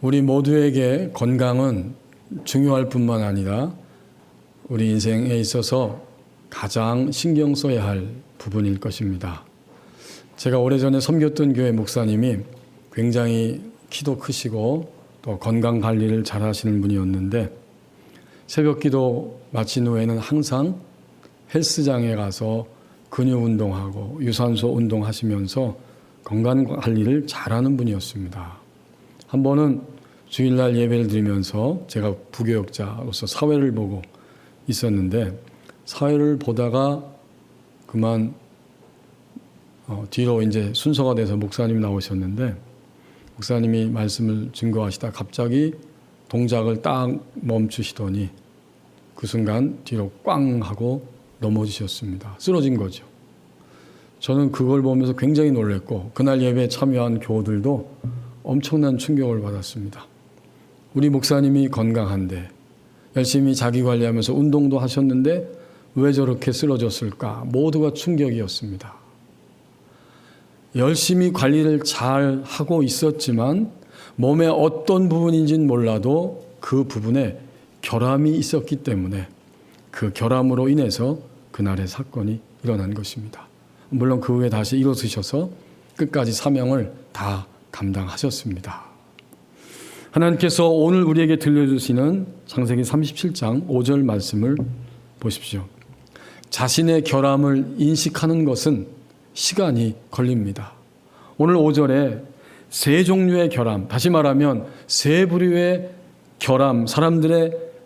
우리 모두에게 건강은 중요할 뿐만 아니라 우리 인생에 있어서 가장 신경 써야 할 부분일 것입니다. 제가 오래전에 섬겼던 교회 목사님이 굉장히 키도 크시고 또 건강 관리를 잘 하시는 분이었는데 새벽 기도 마친 후에는 항상 헬스장에 가서 근육 운동하고 유산소 운동하시면서 건강 관리를 잘하는 분이었습니다. 한 번은 주일날 예배를 드리면서 제가 부교역자로서 사회를 보고 있었는데 사회를 보다가 그만 뒤로 이제 순서가 돼서 목사님이 나오셨는데 목사님이 말씀을 증거하시다 갑자기 동작을 딱 멈추시더니 그 순간 뒤로 꽝 하고 넘어지셨습니다. 쓰러진 거죠. 저는 그걸 보면서 굉장히 놀랐고 그날 예배에 참여한 교우들도 엄청난 충격을 받았습니다. 우리 목사님이 건강한데 열심히 자기 관리하면서 운동도 하셨는데 왜 저렇게 쓰러졌을까? 모두가 충격이었습니다. 열심히 관리를 잘 하고 있었지만 몸의 어떤 부분인지는 몰라도 그 부분에 결함이 있었기 때문에 그 결함으로 인해서 그날의 사건이 일어난 것입니다. 물론 그 후에 다시 일어서셔서 끝까지 사명을 다 감당하셨습니다. 하나님께서 오늘 우리에게 들려주시는 창세기 37장 5절 말씀을 보십시오. 자신의 결함을 인식하는 것은 시간이 걸립니다. 오늘 5절에 세 종류의 결함, 다시 말하면 세 부류의 결함,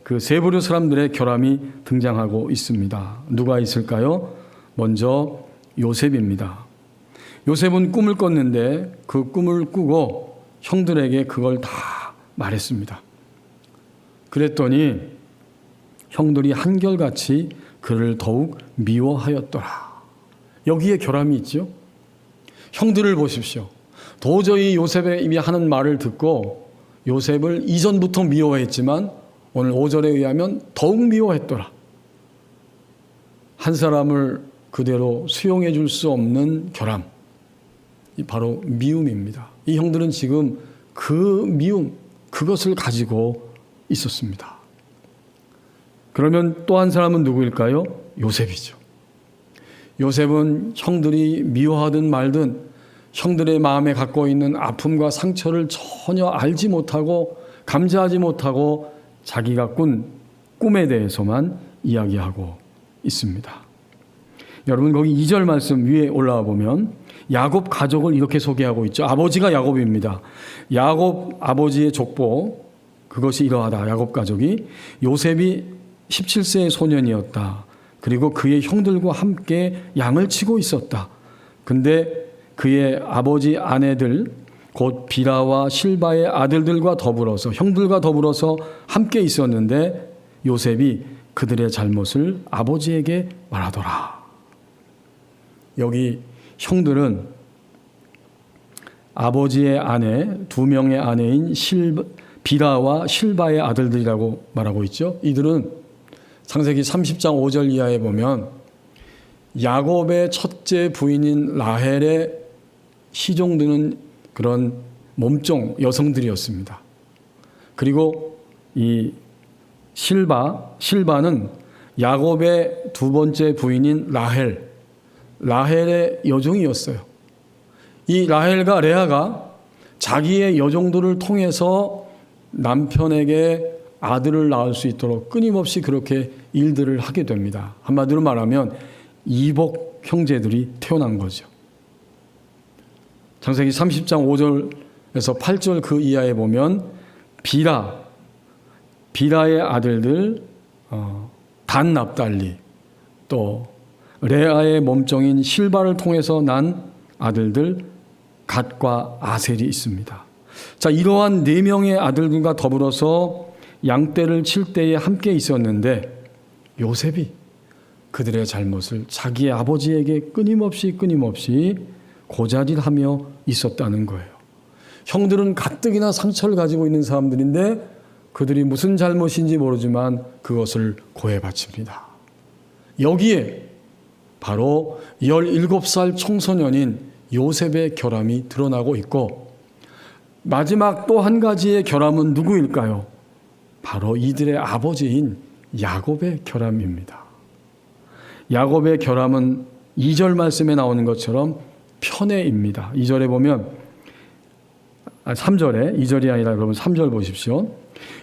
그 세 부류 사람들의 결함이 등장하고 있습니다. 누가 있을까요? 먼저 요셉입니다. 요셉은 꿈을 꿨는데 그 꿈을 꾸고 형들에게 그걸 다 말했습니다. 그랬더니 형들이 한결같이 그를 더욱 미워하였더라. 여기에 결함이 있죠. 형들을 보십시오. 도저히 요셉의 이미 하는 말을 듣고 요셉을 이전부터 미워했지만 오늘 5절에 의하면 더욱 미워했더라. 한 사람을 그대로 수용해 줄 수 없는 결함, 바로 미움입니다. 이 형들은 지금 그 미움, 그것을 가지고 있었습니다. 그러면 또 한 사람은 누구일까요? 요셉이죠. 요셉은 형들이 미워하든 말든 형들의 마음에 갖고 있는 아픔과 상처를 전혀 알지 못하고 감지하지 못하고 자기가 꾼 꿈에 대해서만 이야기하고 있습니다. 여러분 거기 2절 말씀 위에 올라와 보면 야곱 가족을 이렇게 소개하고 있죠. 아버지가 야곱입니다. 야곱 아버지의 족보, 그것이 이러하다. 야곱 가족이 요셉이 17세의 소년이었다. 그리고 그의 형들과 함께 양을 치고 있었다. 근데 그의 아버지 아내들 곧 비라와 실바의 아들들과 더불어서 형들과 더불어서 함께 있었는데 요셉이 그들의 잘못을 아버지에게 말하더라. 여기 형들은 아버지의 아내, 2명의 아내인 비라와 실바의 아들들이라고 말하고 있죠. 이들은 창세기 30장 5절 이하에 보면 야곱의 첫째 부인인 라헬의 시종드는 그런 몸종 여성들이었습니다. 그리고 이 실바는 야곱의 두 번째 부인인 라헬의 여종이었어요. 이 라헬과 레아가 자기의 여종들을 통해서 남편에게 아들을 낳을 수 있도록 끊임없이 그렇게 일들을 하게 됩니다. 한마디로 말하면 이복 형제들이 태어난 거죠. 창세기 30장 5절에서 8절 그 이하에 보면 비라의 아들들 단 납달리, 또 레아의 몸종인 실바를 통해서 난 아들들 갓과 아셀이 있습니다. 자, 이러한 4명의 아들들과 더불어서 양떼를 칠 때에 함께 있었는데 요셉이 그들의 잘못을 자기의 아버지에게 끊임없이 고자질하며 있었다는 거예요. 형들은 가뜩이나 상처를 가지고 있는 사람들인데 그들이 무슨 잘못인지 모르지만 그것을 고해 바칩니다. 여기에 바로 17살 청소년인 요셉의 결함이 드러나고 있고 마지막 또 한 가지의 결함은 누구일까요? 바로 이들의 아버지인 야곱의 결함입니다. 야곱의 결함은 2절 말씀에 나오는 것처럼 편애입니다. 2절에 보면 3절에 2절이 아니라 그러면 3절 보십시오.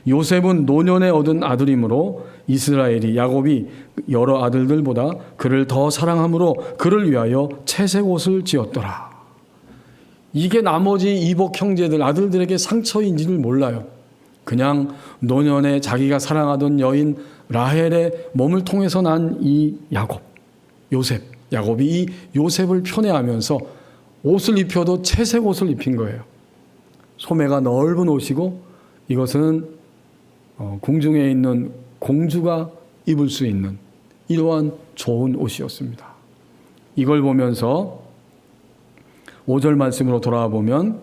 요셉은 노년에 얻은 아들이므로 이스라엘이 야곱이 여러 아들들보다 그를 더 사랑함으로 그를 위하여 채색 옷을 지었더라. 이게 나머지 이복 형제들 아들들에게 상처인지를 몰라요. 그냥 노년에 자기가 사랑하던 여인 라헬의 몸을 통해서 난 이 요셉, 야곱이 이 요셉을 편애하면서 옷을 입혀도 채색 옷을 입힌 거예요. 소매가 넓은 옷이고 이것은 궁중에 있는 공주가 입을 수 있는 이러한 좋은 옷이었습니다. 이걸 보면서 5절 말씀으로 돌아와 보면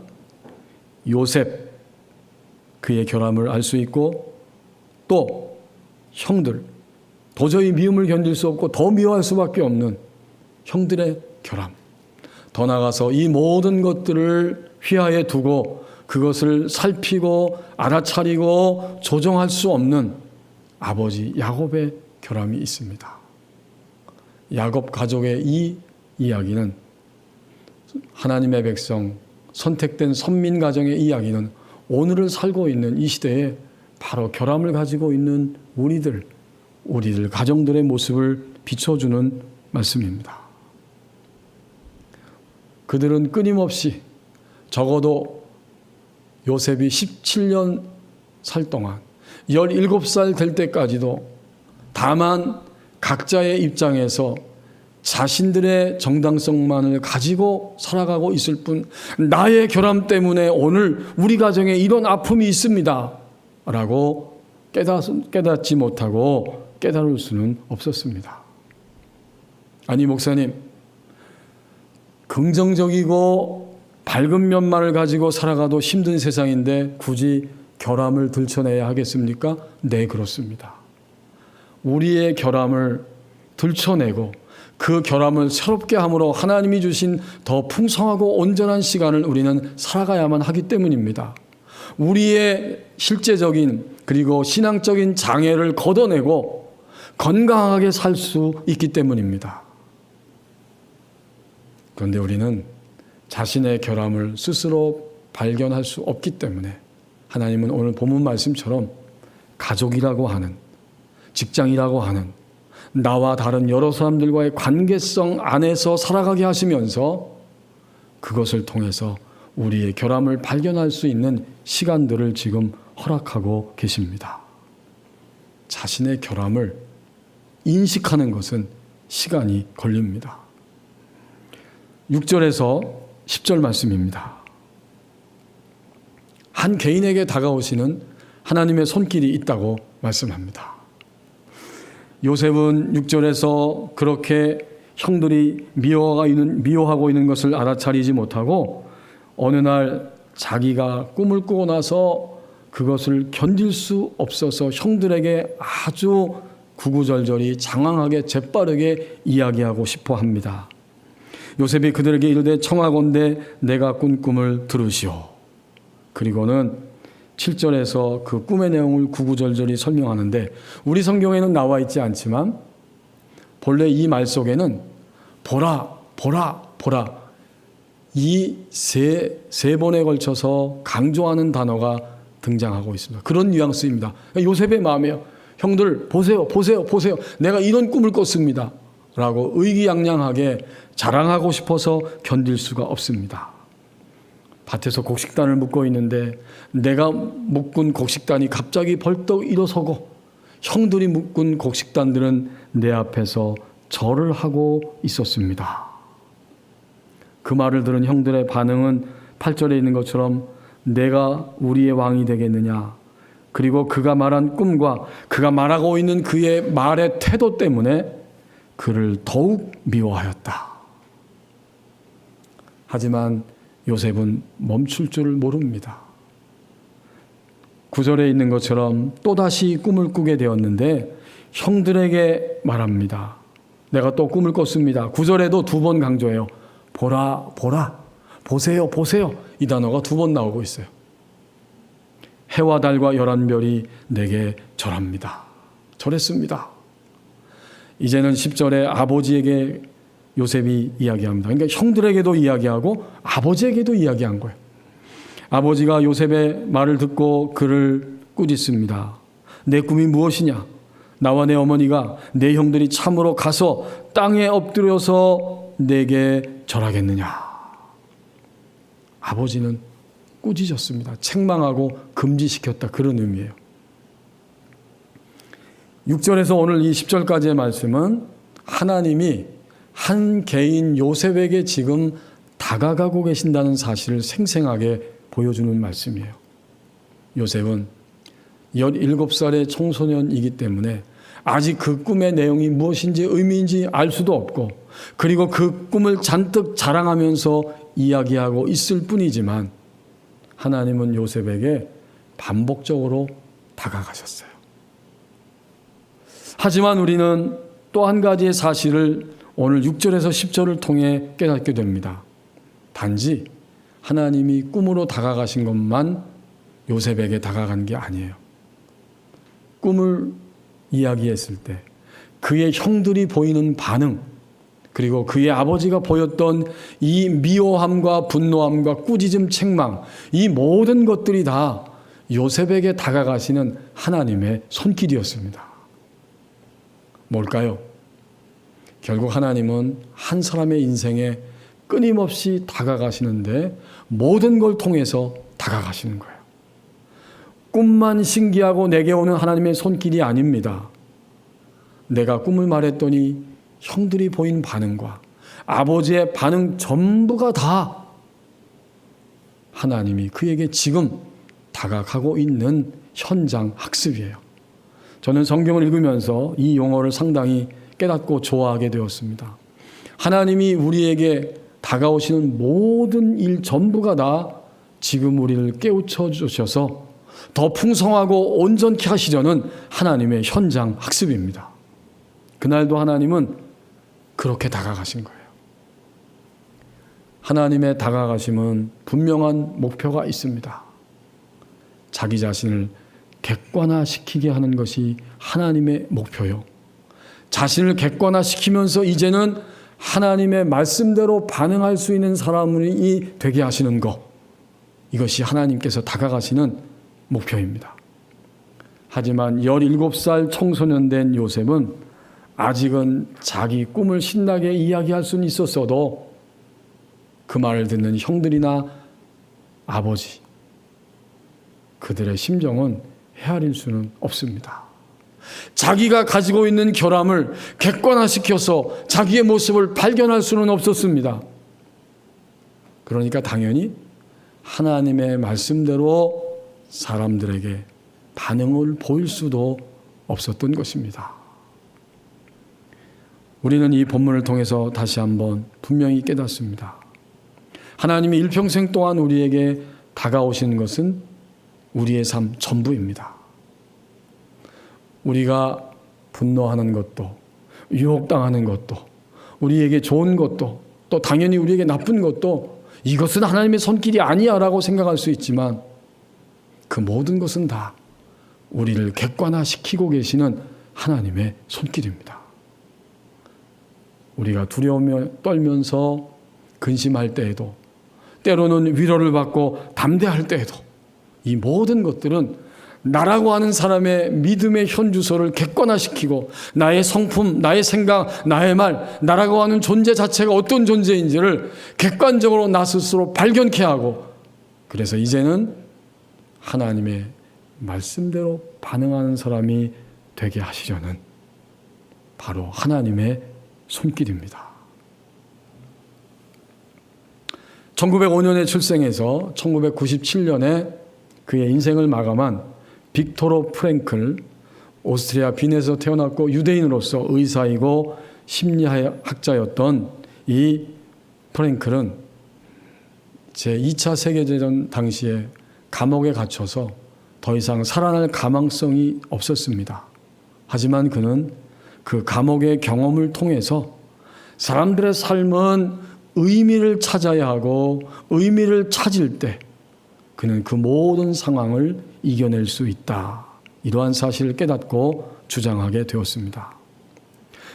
요셉, 그의 결함을 알 수 있고 또 형들, 도저히 미움을 견딜 수 없고 더 미워할 수밖에 없는 형들의 결함, 더 나아가서 이 모든 것들을 휘하에 두고 그것을 살피고 알아차리고 조정할 수 없는 아버지 야곱의 결함이 있습니다. 야곱 가족의 이 이야기는 하나님의 백성, 선택된 선민 가정의 이야기는 오늘을 살고 있는 이 시대에 바로 결함을 가지고 있는 우리들 가정들의 모습을 비춰주는 말씀입니다. 그들은 끊임없이 적어도 요셉이 17년 살 동안 17살 될 때까지도 다만 각자의 입장에서 자신들의 정당성만을 가지고 살아가고 있을 뿐 나의 결함 때문에 오늘 우리 가정에 이런 아픔이 있습니다 라고 깨닫지 못하고 깨달을 수는 없었습니다. 아니 목사님, 긍정적이고 밝은 면만을 가지고 살아가도 힘든 세상인데 굳이 결함을 들춰내야 하겠습니까? 네, 그렇습니다. 우리의 결함을 들춰내고 그 결함을 새롭게 함으로 하나님이 주신 더 풍성하고 온전한 시간을 우리는 살아가야만 하기 때문입니다. 우리의 실제적인 그리고 신앙적인 장애를 걷어내고 건강하게 살 수 있기 때문입니다. 그런데 우리는 자신의 결함을 스스로 발견할 수 없기 때문에 하나님은 오늘 본문 말씀처럼 가족이라고 하는, 직장이라고 하는 나와 다른 여러 사람들과의 관계성 안에서 살아가게 하시면서 그것을 통해서 우리의 결함을 발견할 수 있는 시간들을 지금 허락하고 계십니다. 자신의 결함을 인식하는 것은 시간이 걸립니다. 6절에서 10절 말씀입니다. 한 개인에게 다가오시는 하나님의 손길이 있다고 말씀합니다. 요셉은 6절에서 그렇게 형들이 미워하고 있는 것을 알아차리지 못하고 어느 날 자기가 꿈을 꾸고 나서 그것을 견딜 수 없어서 형들에게 아주 구구절절히 장황하게 재빠르게 이야기하고 싶어 합니다. 요셉이 그들에게 이르되 청하건대 내가 꾼 꿈을 들으시오. 그리고는 7절에서 그 꿈의 내용을 구구절절히 설명하는데 우리 성경에는 나와 있지 않지만 본래 이 말 속에는 보라 이 세 번에 걸쳐서 강조하는 단어가 등장하고 있습니다. 그런 뉘앙스입니다. 요셉의 마음이에요. 형들 보세요. 내가 이런 꿈을 꿨습니다. 라고 의기양양하게 자랑하고 싶어서 견딜 수가 없습니다. 밭에서 곡식단을 묶고 있는데 내가 묶은 곡식단이 갑자기 벌떡 일어서고 형들이 묶은 곡식단들은 내 앞에서 절을 하고 있었습니다. 그 말을 들은 형들의 반응은 8절에 있는 것처럼 내가 우리의 왕이 되겠느냐, 그리고 그가 말한 꿈과 그가 말하고 있는 그의 말의 태도 때문에 그를 더욱 미워하였다. 하지만 요셉은 멈출 줄 모릅니다. 9절에 있는 것처럼 또다시 꿈을 꾸게 되었는데 형들에게 말합니다. 내가 또 꿈을 꿨습니다. 9절에도 2번 강조해요. 보라, 보세요. 이 단어가 2번 나오고 있어요. 해와 달과 열한 별이 내게 절합니다. 절했습니다. 이제는 10절에 아버지에게 요셉이 이야기합니다. 그러니까 형들에게도 이야기하고 아버지에게도 이야기한 거예요. 아버지가 요셉의 말을 듣고 그를 꾸짖습니다. 내 꿈이 무엇이냐? 나와 내 어머니가 내 형들이 참으로 가서 땅에 엎드려서 내게 절하겠느냐? 아버지는 꾸짖었습니다. 책망하고 금지시켰다. 그런 의미예요. 6절에서 오늘 이 10절까지의 말씀은 하나님이 한 개인 요셉에게 지금 다가가고 계신다는 사실을 생생하게 보여주는 말씀이에요. 요셉은 17살의 청소년이기 때문에 아직 그 꿈의 내용이 무엇인지 의미인지 알 수도 없고, 그리고 그 꿈을 잔뜩 자랑하면서 이야기하고 있을 뿐이지만 하나님은 요셉에게 반복적으로 다가가셨어요. 하지만 우리는 또 한 가지의 사실을 오늘 6절에서 10절을 통해 깨닫게 됩니다. 단지 하나님이 꿈으로 다가가신 것만 요셉에게 다가간 게 아니에요. 꿈을 이야기했을 때 그의 형들이 보이는 반응, 그리고 그의 아버지가 보였던 이 미워함과 분노함과 꾸짖음, 책망, 이 모든 것들이 다 요셉에게 다가가시는 하나님의 손길이었습니다. 뭘까요? 결국 하나님은 한 사람의 인생에 끊임없이 다가가시는데 모든 걸 통해서 다가가시는 거예요. 꿈만 신기하고 내게 오는 하나님의 손길이 아닙니다. 내가 꿈을 말했더니 형들이 보인 반응과 아버지의 반응 전부가 다 하나님이 그에게 지금 다가가고 있는 현장 학습이에요. 저는 성경을 읽으면서 이 용어를 상당히 깨닫고 좋아하게 되었습니다. 하나님이 우리에게 다가오시는 모든 일 전부가 다 지금 우리를 깨우쳐 주셔서 더 풍성하고 온전케 하시려는 하나님의 현장 학습입니다. 그날도 하나님은 그렇게 다가가신 거예요. 하나님의 다가가심은 분명한 목표가 있습니다. 자기 자신을 객관화시키게 하는 것이 하나님의 목표요. 자신을 객관화시키면서 이제는 하나님의 말씀대로 반응할 수 있는 사람이 되게 하시는 것, 이것이 하나님께서 다가가시는 목표입니다. 하지만 17살 청소년 된 요셉은 아직은 자기 꿈을 신나게 이야기할 수는 있었어도 그 말을 듣는 형들이나 아버지, 그들의 심정은 헤아릴 수는 없습니다. 자기가 가지고 있는 결함을 객관화시켜서 자기의 모습을 발견할 수는 없었습니다. 그러니까 당연히 하나님의 말씀대로 사람들에게 반응을 보일 수도 없었던 것입니다. 우리는 이 본문을 통해서 다시 한번 분명히 깨닫습니다. 하나님이 일평생 동안 우리에게 다가오시는 것은 우리의 삶 전부입니다. 우리가 분노하는 것도, 유혹당하는 것도, 우리에게 좋은 것도, 또 당연히 우리에게 나쁜 것도 이것은 하나님의 손길이 아니야 라고 생각할 수 있지만 그 모든 것은 다 우리를 객관화시키고 계시는 하나님의 손길입니다. 우리가 두려우며 떨면서 근심할 때에도, 때로는 위로를 받고 담대할 때에도 이 모든 것들은 나라고 하는 사람의 믿음의 현주소를 객관화시키고 나의 성품, 나의 생각, 나의 말, 나라고 하는 존재 자체가 어떤 존재인지를 객관적으로 나 스스로 발견케 하고, 그래서 이제는 하나님의 말씀대로 반응하는 사람이 되게 하시려는 바로 하나님의 손길입니다. 1905년에 출생해서 1997년에 그의 인생을 마감한 빅토르 프랭클, 오스트리아 빈에서 태어났고 유대인으로서 의사이고 심리학자였던 이 프랭클은 제2차 세계대전 당시에 감옥에 갇혀서 더 이상 살아날 가망성이 없었습니다. 하지만 그는 그 감옥의 경험을 통해서 사람들의 삶은 의미를 찾아야 하고 의미를 찾을 때 그는 그 모든 상황을 이겨낼 수 있다. 이러한 사실을 깨닫고 주장하게 되었습니다.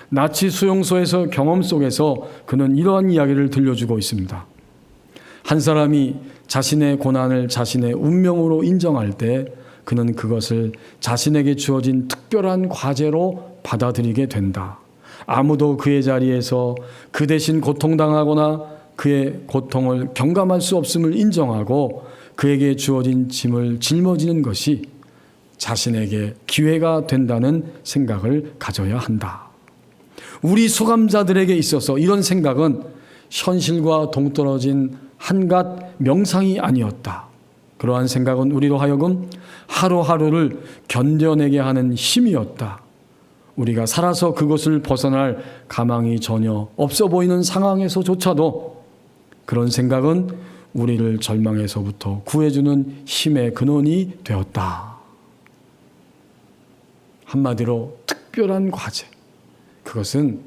나치 수용소에서 경험 속에서 그는 이러한 이야기를 들려주고 있습니다. 한 사람이 자신의 고난을 자신의 운명으로 인정할 때 그는 그것을 자신에게 주어진 특별한 과제로 받아들이게 된다. 아무도 그의 자리에서 그 대신 고통당하거나 그의 고통을 경감할 수 없음을 인정하고 그에게 주어진 짐을 짊어지는 것이 자신에게 기회가 된다는 생각을 가져야 한다. 우리 수감자들에게 있어서 이런 생각은 현실과 동떨어진 한갓 명상이 아니었다. 그러한 생각은 우리로 하여금 하루하루를 견뎌내게 하는 힘이었다. 우리가 살아서 그것을 벗어날 가망이 전혀 없어 보이는 상황에서조차도 그런 생각은 우리를 절망에서부터 구해주는 힘의 근원이 되었다. 한마디로 특별한 과제. 그것은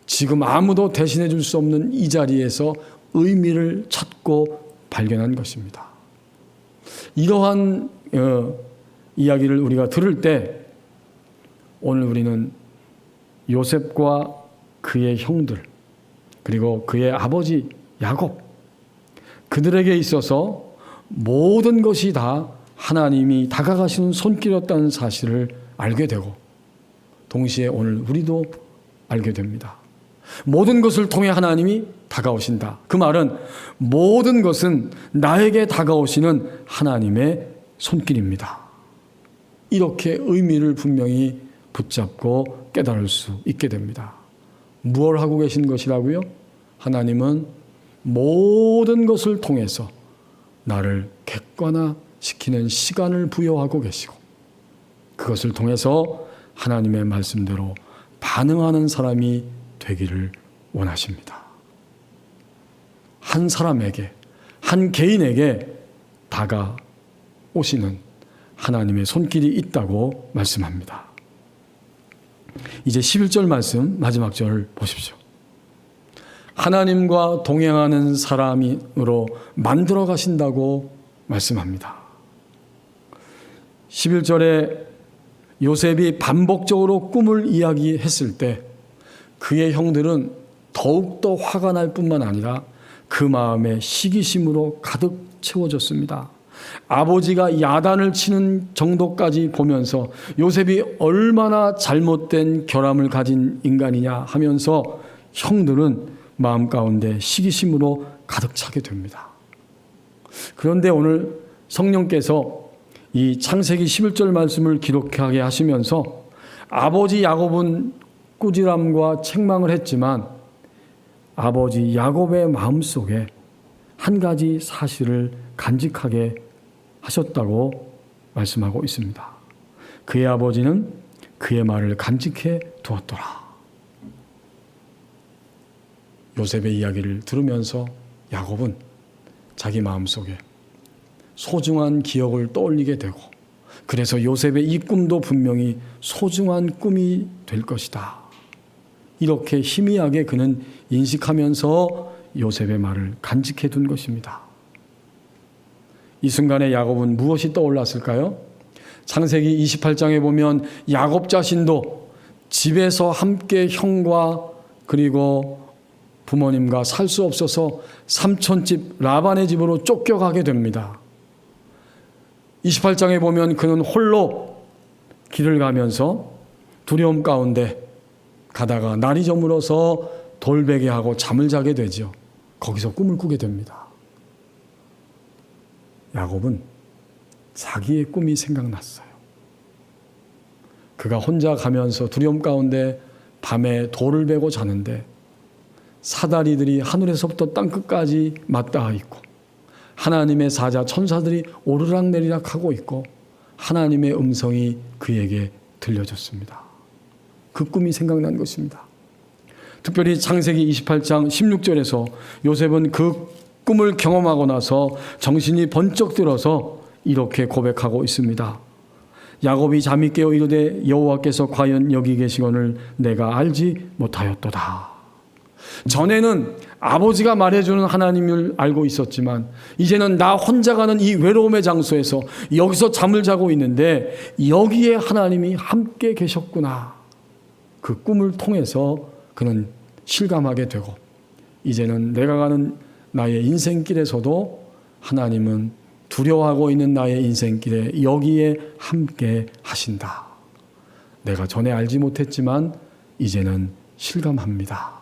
지금 아무도 대신해 줄 수 없는 이 자리에서 의미를 찾고 발견한 것입니다. 이러한 이야기를 우리가 들을 때 오늘 우리는 요셉과 그의 형들 그리고 그의 아버지 야곱 그들에게 있어서 모든 것이 다 하나님이 다가가시는 손길이었다는 사실을 알게 되고 동시에 오늘 우리도 알게 됩니다. 모든 것을 통해 하나님이 다가오신다. 그 말은 모든 것은 나에게 다가오시는 하나님의 손길입니다. 이렇게 의미를 분명히 붙잡고 깨달을 수 있게 됩니다. 무엇을 하고 계신 것이라고요? 하나님은 모든 것을 통해서 나를 객관화시키는 시간을 부여하고 계시고 그것을 통해서 하나님의 말씀대로 반응하는 사람이 되기를 원하십니다. 한 사람에게, 한 개인에게 다가오시는 하나님의 손길이 있다고 말씀합니다. 이제 11절 말씀 마지막 절 보십시오. 하나님과 동행하는 사람으로 만들어 가신다고 말씀합니다. 11절에 요셉이 반복적으로 꿈을 이야기했을 때 그의 형들은 더욱더 화가 날 뿐만 아니라 그 마음에 시기심으로 가득 채워졌습니다. 아버지가 야단을 치는 정도까지 보면서 요셉이 얼마나 잘못된 결함을 가진 인간이냐 하면서 형들은 마음 가운데 시기심으로 가득 차게 됩니다. 그런데 오늘 성령께서 이 창세기 11절 말씀을 기록하게 하시면서 아버지 야곱은 꾸지람과 책망을 했지만 아버지 야곱의 마음속에 한 가지 사실을 간직하게 하셨다고 말씀하고 있습니다. 그의 아버지는 그의 말을 간직해 두었더라. 요셉의 이야기를 들으면서 야곱은 자기 마음속에 소중한 기억을 떠올리게 되고 그래서 요셉의 이 꿈도 분명히 소중한 꿈이 될 것이다. 이렇게 희미하게 그는 인식하면서 요셉의 말을 간직해 둔 것입니다. 이 순간에 야곱은 무엇이 떠올랐을까요? 창세기 28장에 보면 야곱 자신도 집에서 함께 형과 그리고 부모님과 살 수 없어서 삼촌집 라반의 집으로 쫓겨가게 됩니다. 28장에 보면 그는 홀로 길을 가면서 두려움 가운데 가다가 날이 저물어서 돌베개하고 잠을 자게 되죠. 거기서 꿈을 꾸게 됩니다. 야곱은 자기의 꿈이 생각났어요. 그가 혼자 가면서 두려움 가운데 밤에 돌을 베고 자는데 사다리들이 하늘에서부터 땅끝까지 맞닿아 있고 하나님의 사자 천사들이 오르락내리락 하고 있고 하나님의 음성이 그에게 들려졌습니다. 그 꿈이 생각난 것입니다. 특별히 창세기 28장 16절에서 요셉은 그 꿈을 경험하고 나서 정신이 번쩍 들어서 이렇게 고백하고 있습니다. 야곱이 잠이 깨어 이르되 여호와께서 과연 여기 계시거늘 내가 알지 못하였도다. 전에는 아버지가 말해주는 하나님을 알고 있었지만 이제는 나 혼자 가는 이 외로움의 장소에서 여기서 잠을 자고 있는데 여기에 하나님이 함께 계셨구나. 그 꿈을 통해서 그는 실감하게 되고 이제는 내가 가는 나의 인생길에서도 하나님은 두려워하고 있는 나의 인생길에 여기에 함께 하신다. 내가 전에 알지 못했지만 이제는 실감합니다.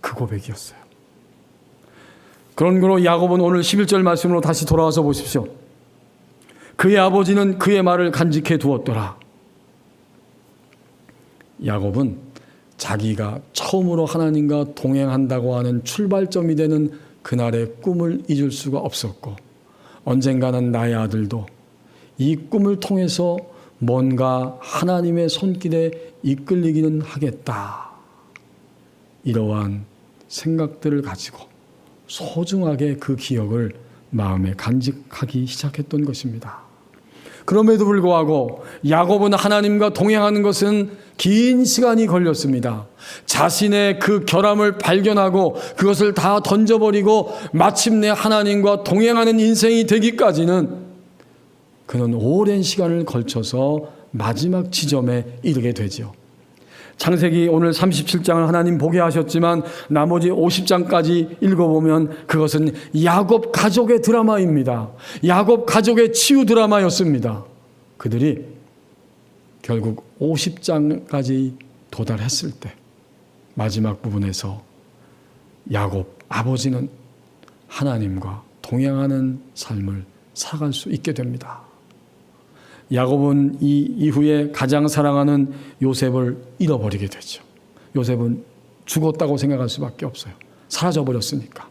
그 고백이었어요. 그런 거로 야곱은 오늘 11절 말씀으로 다시 돌아와서 보십시오. 그의 아버지는 그의 말을 간직해 두었더라. 야곱은 자기가 처음으로 하나님과 동행한다고 하는 출발점이 되는 그날의 꿈을 잊을 수가 없었고 언젠가는 나의 아들도 이 꿈을 통해서 뭔가 하나님의 손길에 이끌리기는 하겠다. 이러한 생각들을 가지고 소중하게 그 기억을 마음에 간직하기 시작했던 것입니다. 그럼에도 불구하고 야곱은 하나님과 동행하는 것은 긴 시간이 걸렸습니다. 자신의 그 결함을 발견하고 그것을 다 던져버리고 마침내 하나님과 동행하는 인생이 되기까지는 그는 오랜 시간을 걸쳐서 마지막 지점에 이르게 되죠. 창세기 오늘 37장을 하나님 보게 하셨지만 나머지 50장까지 읽어보면 그것은 야곱 가족의 드라마입니다. 야곱 가족의 치유 드라마였습니다. 그들이 결국 50장까지 도달했을 때 마지막 부분에서 야곱 아버지는 하나님과 동행하는 삶을 살아갈 수 있게 됩니다. 야곱은 이 이후에 가장 사랑하는 요셉을 잃어버리게 되죠. 요셉은 죽었다고 생각할 수밖에 없어요. 사라져버렸으니까.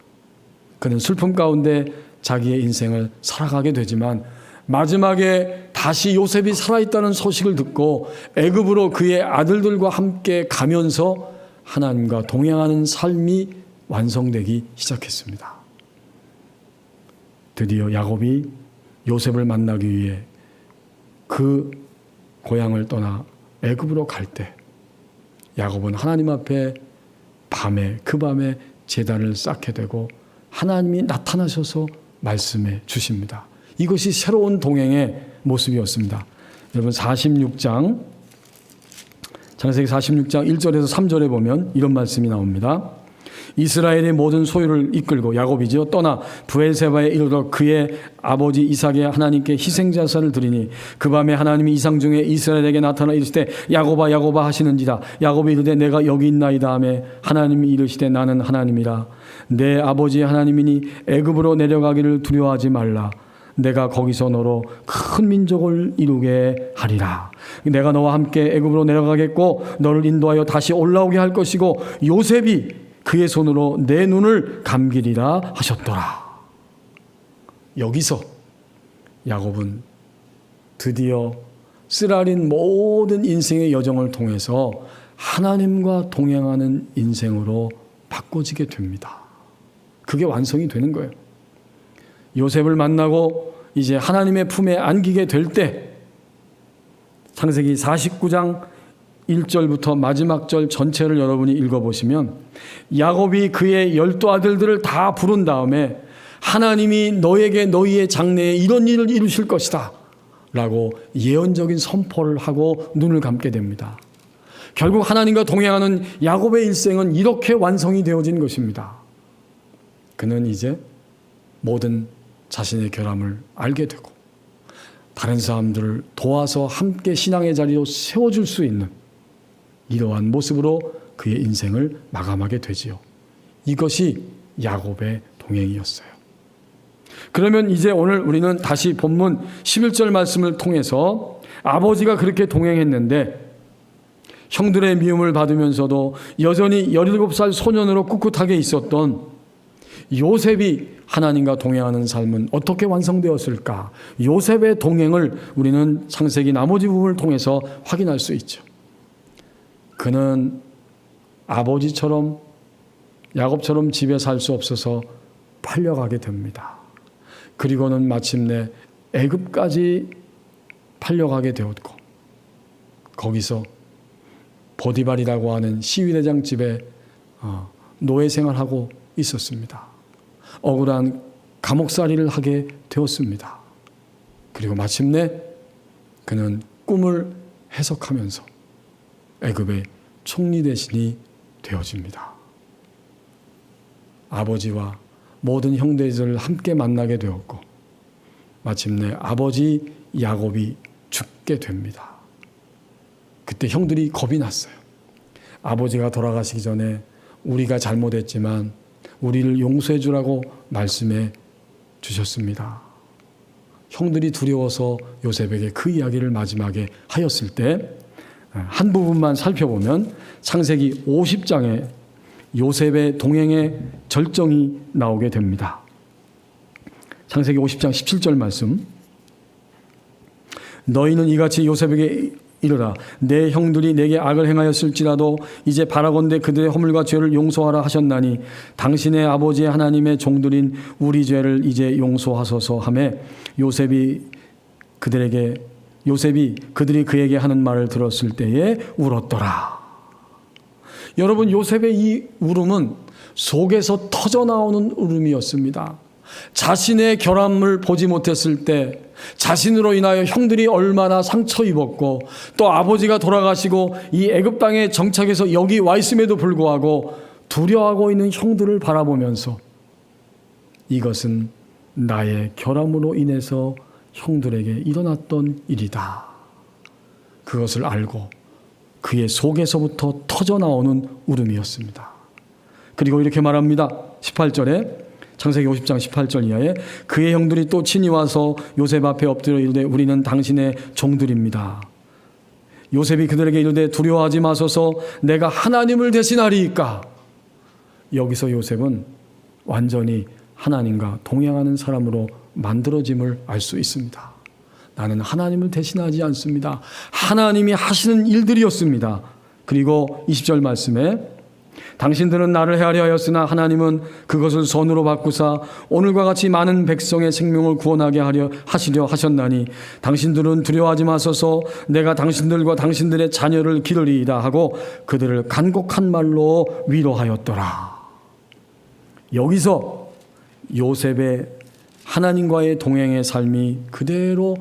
그는 슬픔 가운데 자기의 인생을 살아가게 되지만 마지막에 다시 요셉이 살아있다는 소식을 듣고 애굽으로 그의 아들들과 함께 가면서 하나님과 동행하는 삶이 완성되기 시작했습니다. 드디어 야곱이 요셉을 만나기 위해 그 고향을 떠나 애굽으로 갈 때 야곱은 하나님 앞에 그 밤에 제단을 쌓게 되고 하나님이 나타나셔서 말씀해 주십니다. 이것이 새로운 동행의 모습이었습니다. 여러분 46장 창세기 46장 1절에서 3절에 보면 이런 말씀이 나옵니다. 이스라엘의 모든 소유를 이끌고 야곱이죠. 떠나 브엘세바에 이르러 그의 아버지 이삭의 하나님께 희생자산을 드리니 그 밤에 하나님이 이상 중에 이스라엘에게 나타나 이르시되 야곱아 야곱아 하시는지라. 야곱이 이르되 내가 여기 있나이다 하매 하나님이 이르시되 나는 하나님이라. 내 아버지의 하나님이니 애굽으로 내려가기를 두려워하지 말라. 내가 거기서 너로 큰 민족을 이루게 하리라. 내가 너와 함께 애굽으로 내려가겠고 너를 인도하여 다시 올라오게 할 것이고 요셉이 그의 손으로 내 눈을 감기리라 하셨더라. 여기서 야곱은 드디어 쓰라린 모든 인생의 여정을 통해서 하나님과 동행하는 인생으로 바꿔지게 됩니다. 그게 완성이 되는 거예요. 요셉을 만나고 이제 하나님의 품에 안기게 될 때 창세기 49장 1절부터 마지막 절 전체를 여러분이 읽어보시면 야곱이 그의 12 아들들을 다 부른 다음에 하나님이 너에게 너희의 장래에 이런 일을 이루실 것이다 라고 예언적인 선포를 하고 눈을 감게 됩니다. 결국 하나님과 동행하는 야곱의 일생은 이렇게 완성이 되어진 것입니다. 그는 이제 모든 자신의 결함을 알게 되고 다른 사람들을 도와서 함께 신앙의 자리로 세워줄 수 있는 이러한 모습으로 그의 인생을 마감하게 되지요. 이것이 야곱의 동행이었어요. 그러면 이제 오늘 우리는 다시 본문 11절 말씀을 통해서 아버지가 그렇게 동행했는데 형들의 미움을 받으면서도 여전히 17살 소년으로 꿋꿋하게 있었던 요셉이 하나님과 동행하는 삶은 어떻게 완성되었을까? 요셉의 동행을 우리는 창세기 나머지 부분을 통해서 확인할 수 있죠. 그는 아버지처럼 야곱처럼 집에 살 수 없어서 팔려가게 됩니다. 그리고는 마침내 애굽까지 팔려가게 되었고 거기서 보디발이라고 하는 시위대장 집에 노예 생활하고 있었습니다. 억울한 감옥살이를 하게 되었습니다. 그리고 마침내 그는 꿈을 해석하면서 애굽의 총리 대신이 되어집니다. 아버지와 모든 형제들을 함께 만나게 되었고 마침내 아버지 야곱이 죽게 됩니다. 그때 형들이 겁이 났어요. 아버지가 돌아가시기 전에 우리가 잘못했지만 우리를 용서해 주라고 말씀해 주셨습니다. 형들이 두려워서 요셉에게 그 이야기를 마지막에 하였을 때 한 부분만 살펴보면 창세기 50장에 요셉의 동행의 절정이 나오게 됩니다. 창세기 50장 17절 말씀. 너희는 이같이 요셉에게 이르라. 내 형들이 내게 악을 행하였을지라도 이제 바라건대 그들의 허물과 죄를 용서하라 하셨나니 당신의 아버지의 하나님의 종들인 우리 죄를 이제 용서하소서 하며 요셉이 그들이 그에게 하는 말을 들었을 때에 울었더라. 여러분, 요셉의 이 울음은 속에서 터져나오는 울음이었습니다. 자신의 결함을 보지 못했을 때 자신으로 인하여 형들이 얼마나 상처 입었고 또 아버지가 돌아가시고 이 애굽 땅에 정착해서 여기 와 있음에도 불구하고 두려워하고 있는 형들을 바라보면서 이것은 나의 결함으로 인해서 형들에게 일어났던 일이다. 그것을 알고 그의 속에서부터 터져나오는 울음이었습니다. 그리고 이렇게 말합니다. 18절에 창세기 50장 18절 이하에 그의 형들이 또 친히 와서 요셉 앞에 엎드려 이르되 우리는 당신의 종들입니다. 요셉이 그들에게 이르되 두려워하지 마소서 내가 하나님을 대신하리이까. 여기서 요셉은 완전히 하나님과 동행하는 사람으로 만들어짐을 알 수 있습니다. 나는 하나님을 대신하지 않습니다. 하나님이 하시는 일들이었습니다. 그리고 20절 말씀에 당신들은 나를 헤아려 하였으나 하나님은 그것을 선으로 바꾸사 오늘과 같이 많은 백성의 생명을 구원하게 하시려 하셨나니 당신들은 두려워하지 마소서 내가 당신들과 당신들의 자녀를 기르리이다 하고 그들을 간곡한 말로 위로하였더라. 여기서 요셉의 하나님과의 동행의 삶이 그대로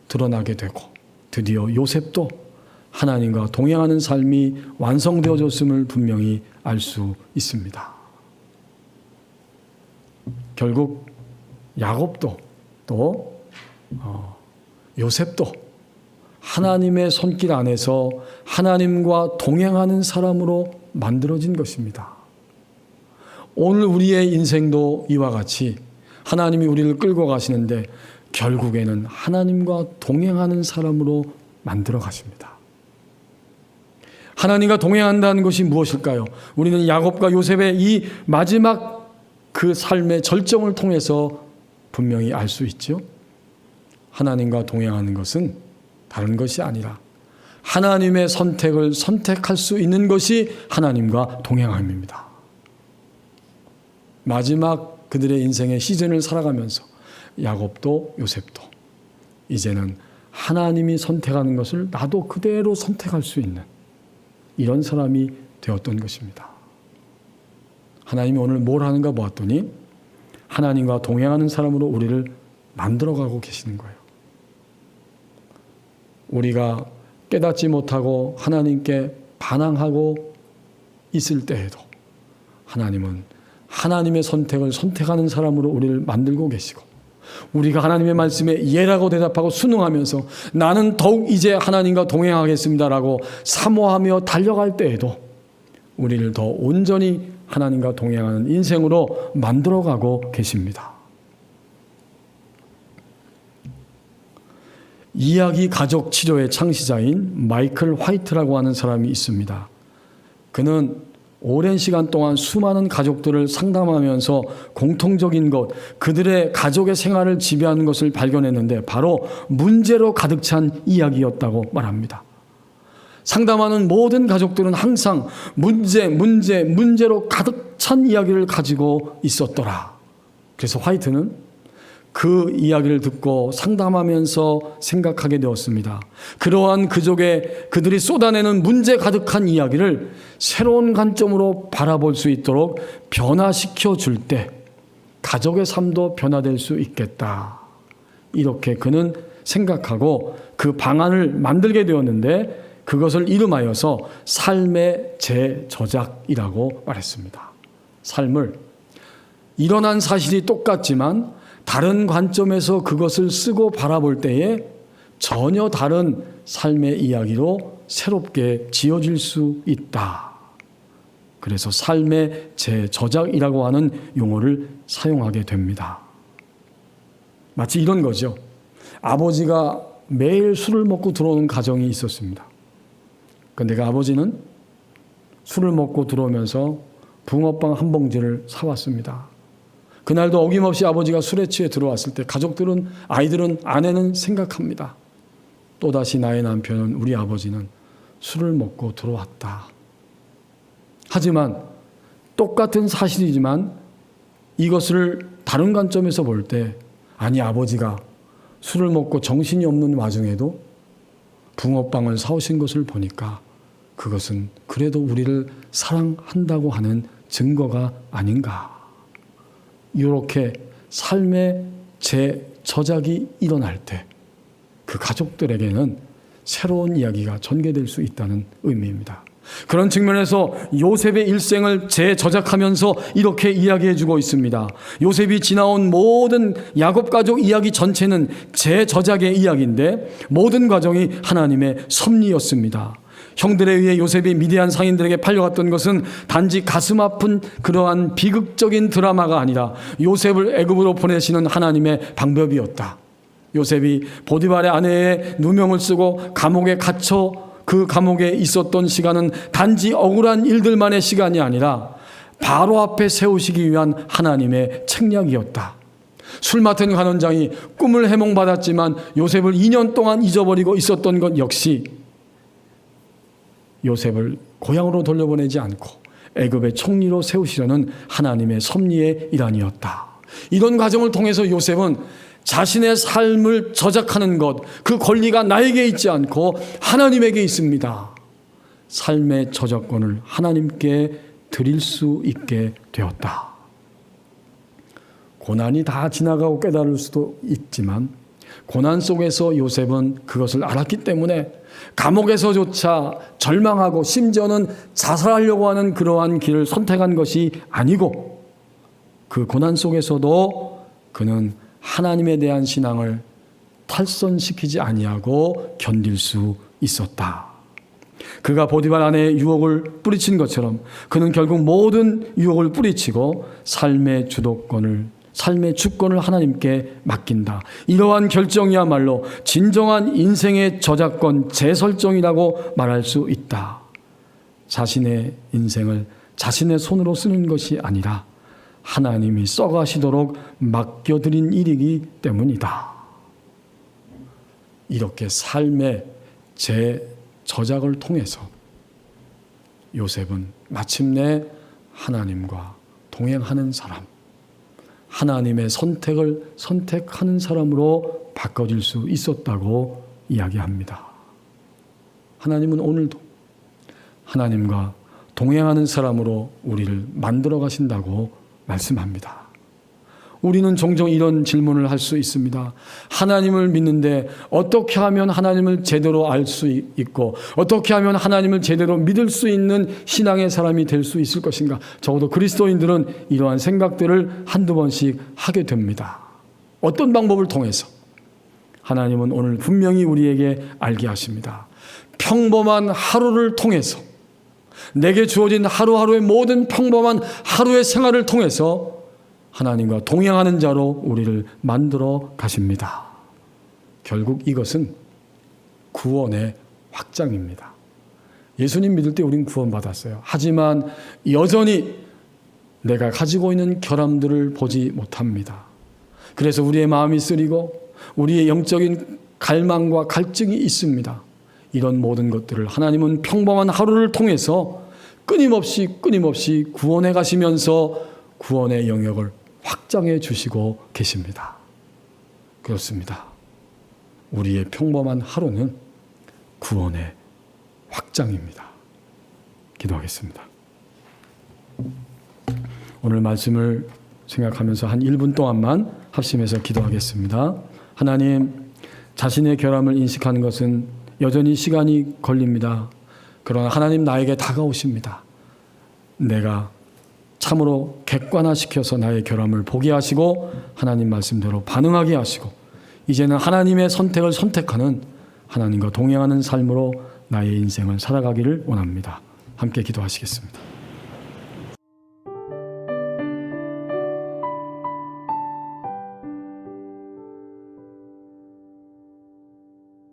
드러나게 되고 드디어 요셉도 하나님과 동행하는 삶이 완성되어졌음을 분명히 알 수 있습니다. 결국 야곱도 또 요셉도 하나님의 손길 안에서 하나님과 동행하는 사람으로 만들어진 것입니다. 오늘 우리의 인생도 이와 같이 하나님이 우리를 끌고 가시는데 결국에는 하나님과 동행하는 사람으로 만들어 가십니다. 하나님과 동행한다는 것이 무엇일까요? 우리는 야곱과 요셉의 이 마지막 그 삶의 절정을 통해서 분명히 알 수 있죠. 하나님과 동행하는 것은 다른 것이 아니라 하나님의 선택을 선택할 수 있는 것이 하나님과 동행함입니다. 마지막 그들의 인생의 시즌을 살아가면서 야곱도 요셉도 이제는 하나님이 선택하는 것을 나도 그대로 선택할 수 있는 이런 사람이 되었던 것입니다. 하나님이 오늘 뭘 하는가 보았더니 하나님과 동행하는 사람으로 우리를 만들어가고 계시는 거예요. 우리가 깨닫지 못하고 하나님께 반항하고 있을 때에도 하나님은 하나님의 선택을 선택하는 사람으로 우리를 만들고 계시고 우리가 하나님의 말씀에 예라고 대답하고 순응하면서 나는 더욱 이제 하나님과 동행하겠습니다라고 사모하며 달려갈 때에도 우리를 더 온전히 하나님과 동행하는 인생으로 만들어가고 계십니다. 이야기 가족 치료의 창시자인 마이클 화이트라고 하는 사람이 있습니다. 그는 오랜 시간 동안 수많은 가족들을 상담하면서 공통적인 것, 그들의 가족의 생활을 지배하는 것을 발견했는데 바로 문제로 가득 찬 이야기였다고 말합니다. 상담하는 모든 가족들은 항상 문제로 가득 찬 이야기를 가지고 있었더라. 그래서 화이트는 그 이야기를 듣고 상담하면서 생각하게 되었습니다. 그러한 그족의 그들이 쏟아내는 문제 가득한 이야기를 새로운 관점으로 바라볼 수 있도록 변화시켜 줄 때 가족의 삶도 변화될 수 있겠다. 이렇게 그는 생각하고 그 방안을 만들게 되었는데 그것을 이름하여서 삶의 재저작이라고 말했습니다. 삶을 일어난 사실이 똑같지만 다른 관점에서 그것을 쓰고 바라볼 때에 전혀 다른 삶의 이야기로 새롭게 지어질 수 있다. 그래서 삶의 재저작이라고 하는 용어를 사용하게 됩니다. 마치 이런 거죠. 아버지가 매일 술을 먹고 들어오는 가정이 있었습니다. 그런데 그 아버지는 술을 먹고 들어오면서 붕어빵 한 봉지를 사왔습니다. 그날도 어김없이 아버지가 술에 취해 들어왔을 때 가족들은, 아이들은, 아내는 생각합니다. 또다시 나의 남편은, 우리 아버지는 술을 먹고 들어왔다. 하지만 똑같은 사실이지만 이것을 다른 관점에서 볼 때, 아니 아버지가 술을 먹고 정신이 없는 와중에도 붕어빵을 사오신 것을 보니까 그것은 그래도 우리를 사랑한다고 하는 증거가 아닌가. 이렇게 삶의 재저작이 일어날 때 그 가족들에게는 새로운 이야기가 전개될 수 있다는 의미입니다. 그런 측면에서 요셉의 일생을 재저작하면서 이렇게 이야기해 주고 있습니다. 요셉이 지나온 모든 야곱 가족 이야기 전체는 재저작의 이야기인데 모든 과정이 하나님의 섭리였습니다. 형들에 의해 요셉이 미디안 상인들에게 팔려갔던 것은 단지 가슴 아픈 그러한 비극적인 드라마가 아니라 요셉을 애굽으로 보내시는 하나님의 방법이었다. 요셉이 보디발의 아내의 누명을 쓰고 감옥에 갇혀 그 감옥에 있었던 시간은 단지 억울한 일들만의 시간이 아니라 바로 앞에 세우시기 위한 하나님의 책략이었다. 술 맡은 간원장이 꿈을 해몽받았지만 요셉을 2년 동안 잊어버리고 있었던 것 역시 요셉을 고향으로 돌려보내지 않고 애굽의 총리로 세우시려는 하나님의 섭리의 일환이었다. 이런 과정을 통해서 요셉은 자신의 삶을 저작하는 것, 그 권리가 나에게 있지 않고 하나님에게 있습니다. 삶의 저작권을 하나님께 드릴 수 있게 되었다. 고난이 다 지나가고 깨달을 수도 있지만 고난 속에서 요셉은 그것을 알았기 때문에 감옥에서조차 절망하고 심지어는 자살하려고 하는 그러한 길을 선택한 것이 아니고 그 고난 속에서도 그는 하나님에 대한 신앙을 탈선시키지 아니하고 견딜 수 있었다. 그가 보디발 아내의 유혹을 뿌리친 것처럼 그는 결국 모든 유혹을 뿌리치고 삶의 주권을 하나님께 맡긴다. 이러한 결정이야말로 진정한 인생의 저작권 재설정이라고 말할 수 있다. 자신의 인생을 자신의 손으로 쓰는 것이 아니라 하나님이 써가시도록 맡겨드린 일이기 때문이다. 이렇게 삶의 재저작을 통해서 요셉은 마침내 하나님과 동행하는 사람, 하나님의 선택을 선택하는 사람으로 바꿔질 수 있었다고 이야기합니다. 하나님은 오늘도 하나님과 동행하는 사람으로 우리를 만들어 가신다고 말씀합니다. 우리는 종종 이런 질문을 할 수 있습니다. 하나님을 믿는데 어떻게 하면 하나님을 제대로 알 수 있고 어떻게 하면 하나님을 제대로 믿을 수 있는 신앙의 사람이 될 수 있을 것인가? 적어도 그리스도인들은 이러한 생각들을 한두 번씩 하게 됩니다. 어떤 방법을 통해서? 하나님은 오늘 분명히 우리에게 알게 하십니다. 평범한 하루를 통해서, 내게 주어진 하루하루의 모든 평범한 하루의 생활을 통해서 하나님과 동행하는 자로 우리를 만들어 가십니다. 결국 이것은 구원의 확장입니다. 예수님 믿을 때 우린 구원받았어요. 하지만 여전히 내가 가지고 있는 결함들을 보지 못합니다. 그래서 우리의 마음이 쓰리고 우리의 영적인 갈망과 갈증이 있습니다. 이런 모든 것들을 하나님은 평범한 하루를 통해서 끊임없이 구원해 가시면서 구원의 영역을 확장해 주시고 계십니다. 그렇습니다. 우리의 평범한 하루는 구원의 확장입니다. 기도하겠습니다. 오늘 말씀을 생각하면서 한 1분 동안만 합심해서 기도하겠습니다. 하나님, 자신의 결함을 인식하는 것은 여전히 시간이 걸립니다. 그러나 하나님 나에게 다가오십니다. 내가 참으로 객관화시켜서 나의 결함을 보게 하시고 하나님 말씀대로 반응하게 하시고 이제는 하나님의 선택을 선택하는 하나님과 동행하는 삶으로 나의 인생을 살아가기를 원합니다. 함께 기도하시겠습니다.